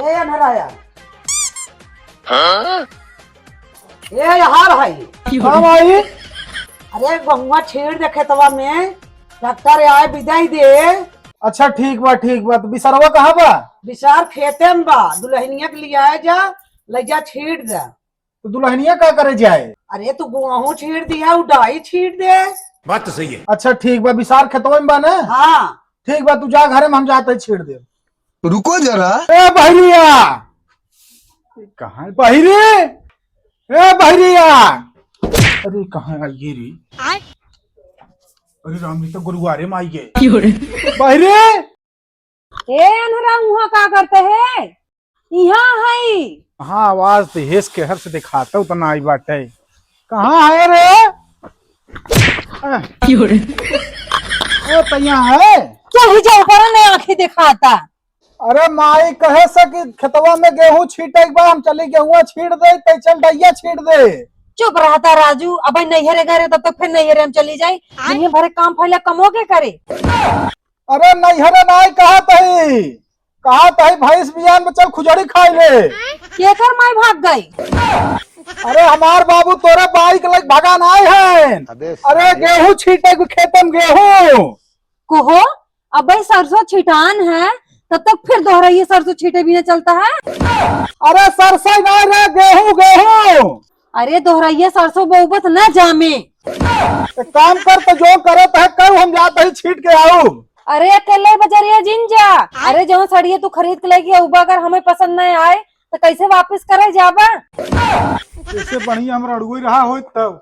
ए अनहराया ये हार भाई हाँ भाई। अरे गंगा छेड़ दे खेतवा में डॉक्टर आए विदाई दे। अच्छा ठीक बा तो बिसरवा कहाँ बा? विशाल खेते में बा दुल्हनिया के लिए आए जा ले जा छीड़ दे। तो दुल्हनिया क्या करे जाए? अरे तू गुआहू छीड़ दिया उडाई छीड़ दे। बात तो सही है। अच्छा ठीक बा विशाल खेतवा में बा ना? हाँ ठीक बा तू जा घरे में हम जाते हैं छेड़ दे। रुको जरा। ए बहरिया कहाँ है बहरी? ए बहरिया अरे कहाँ आई ये रे? अरे राम जी तो गुरुवारे में आई है बहरी। ए अनहरा वहाँ का करते है? यहाँ है। हाँ आवाज तो हेस के हर से दिखाता उतना आई बात है। कहाँ है रे? ओ तैया है क्या ही जा ऊपर ने आंखें दिखाता। अरे माई कहे से कि खेतवा में गेहूं छीटे एक बार हम चली गेहूं छीट दे ते चल डैया छीट दे। चुप रहता राजू अब नैहरे गए तब तक फिर नैहरे हम चली जाए। दुनिया भरे काम फैले कमो के करे। अरे नैहरे नाई कहा तही भैंस बियान में चल खुजड़ी खाई ले। के कर माई भाग गई। अरे हमार बाबू तोरे बाइक लग भगान आए हैं। अरे गेहूं छीटे को खेत में गेहूं कहो अब सरसों छिटान है तब तक फिर दोहराइए सरसों छीटे भी न चलता है। अरे सरसों नहीं रे गेहूं। अरे दोहराइए सरसों बहुबत न जामे। एक काम कर तो जो करे तो कर हम जाते ही छीट के आऊ। अरे अकेले बजरिया जिंजा। अरे जो सड़िए तू खरीद के लेगी उबा अगर हमें पसंद नहीं आए तो कैसे वापस करे जाबा। इससे बढ़िया हमरा अड़ुई रहा हो तब।